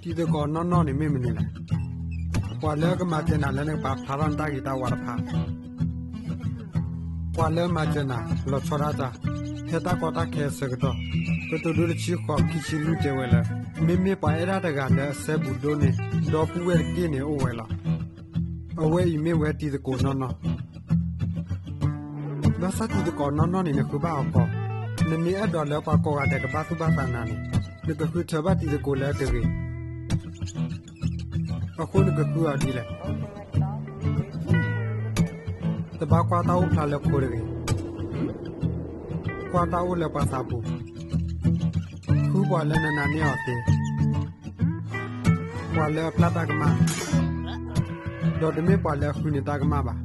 တီတကောနော်နေမိမနေလားကွာလဲကမကျနာလဲနေပါဖာရန်တာဂီတာဝါရဖာကွာလဲမကျနာလောချရာတာဟေတာကောတာခဲစကတော့တူဒူချီခေါခိချီလူတဲဝဲလာမေပါရတာကလည်းဆဲဘူးဒိုနေတော့ပူဝဲကင်းနေအိုဝဲလာအဝဲဤမေဝဲတီတကောနော်ဘာသာတီတကောနော်နေခုပါအောနမီအဒေါ်လောပါကောကတဲ့ကဘာသူဘာသာနာနေဒီကခုထဘတီတကောလဲတဲ့အခုနကကူအဒီလေတဘာကွာတောက်ဖလာလခိုးရယ်ကွာတောက်လည်းပါစားဘူးခုပွားလည်းနာနေအောင်တယ်ပွားလည်းပလာတာကမတော့ဒီမေပွားလည်းခုနေတာကမပါ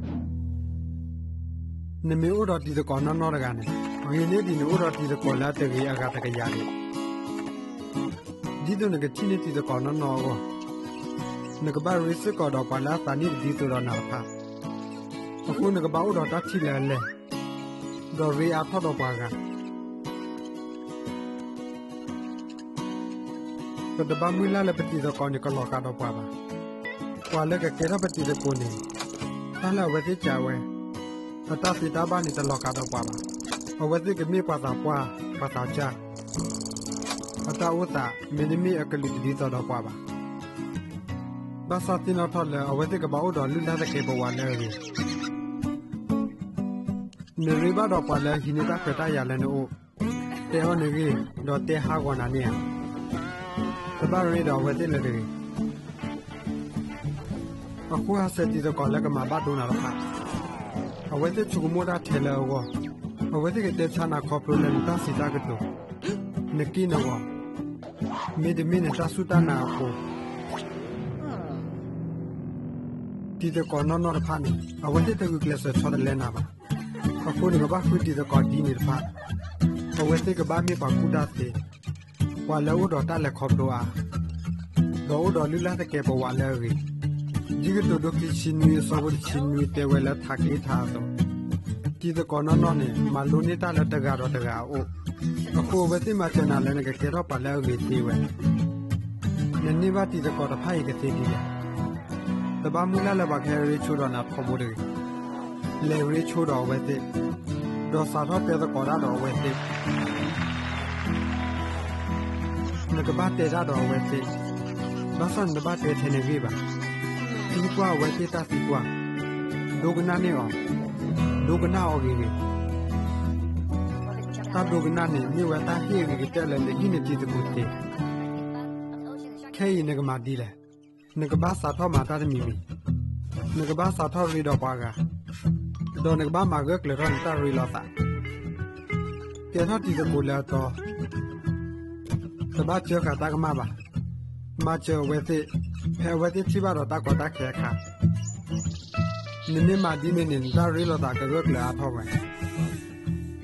နမေဥတော်တီတကောနော်ရကနေငင်းနေဒီနဥတော်တီတကောလာတဲ့ကြီးအကတကရတယ်ဒီတော့ငကတီနေတီတကောနော်ကောနကဘာရစ်ကောတော့ပါလာတာနိဒီဆိုတော့နာဖာအခုနကဘာဥတော်တချီလဲလဲဒေါ်ရီအထောတော့ပါကတဘာမူလာလပတိတော့ကောနကလောကတော့ပါကွာလက်ကကေရပတိတဲ့ကိုနေတာလာဝတိချဝဲအတပိတာဘာနေတလောကတော့ပါအဝတိကမေပါတာပွားပါတာချအတဝတာမင်းမီအကလိဒီတော့ပါဘာသာတင်တော့လည်းအဝတိကဘာဥတော်လူလာတဲ့ကေဘဝလဲရီနေရိဘာတော့ပါလဲဟိနေတာဖတာရလဲနို့တဲဟောနေကြီးတော့တဲဟာကွာနာနေတဘာရီတော့ဝတိလေရီအခုဟာစတီတော့ကလည်းကမှာဘာတော့နာတော့အဝတိချုကမိုတာထဲလဲဝအဝတိကတဲချနာခေါပလိုလည်းတာစီတာကတော့နကီနော်မေဒမီနေတာဆူတာနာကိုတီတကောနော်ဖာနေအဝတိတကူကလစ်ဆော်တယ်လဲနာပါအခုဒီကဘာခုတီတကောဒီနေဖာအဝတိကဘာမေပါကူတာတေဝါလောတော့တလက်ခေါပလိုအားတော့လူလာတဲ့ကေပေါ်ဝါလဲရီဒီကတို့ဒိုကချင်းနီဆောဝချင်းနီတဲဝဲလာထာကိထားတော့တီတကောနော်နေမလိုနေတာလက်တကတော့တကအိုအခုဝတိမချနာလဲကကေတော့ပါလဲရီတီဝဲနနေပါတီတကောတဖိုင်ကတိဒီတဘာမူလာလဘခဲရီချိုတော့နာဖမိုးတယ်လေရီချိုတော့ဝဲတဲ့ဒေါ်စာတော့တဲ့ကောရတော့ဝဲတဲ့ငကဘာတဲ့ရတော့ဝဲတဲ့ဘာစန်ဒဘာတဲ့ထနေပြီပါဒီကွာဝဲတဲ့တာစီကွာဒုကနာနေအောင်ဒုကနာအော်ကြီးတာဒုကနာနေမြေဝတာဟေးကြီးတဲ့လည်းဒီနေကြည့်တဲ့ကိုတဲ့ခဲရင်ငကမာဒီလေနကဘာစာထောမာတာမီမီနကဘာစာထောရီတော့ပါကဒေါ်နကဘာမာဂကလရန်တာရီလာတာကေထတီကကိုလာတော့တဘာချေကတာကမပါမချေဝဲတိဖဲဝဲတိချိပါတော့တာကောတာခဲခါနင်းမာဒီမင်းတာရီလာတာကကလာထောပဲ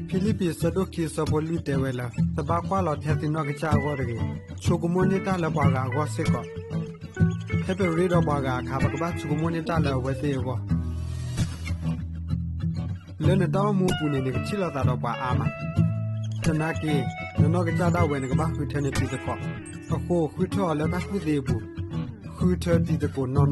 ဖိလိပ္ပိစဒိုကီစပိုလီတဲဝဲလာတဘာခွာလောထက်တင်တော့ကချာဝရကေချိုကမွန်နေတာလပါကဝါစစ်ကောဟဲ့ပရီတော့ဘာကခါပကဘာချုံမနေတာလဲဝဲသေးဘောလဲနေတော့မူပူနေနေချီလာတာတော့ပါအာမတနာကီနော်ကကြတော့ဝဲနေကဘာခွထနေပြီတကောအခုခွထော်လဲတာခုသေးဘူးခွထတီတကောနော်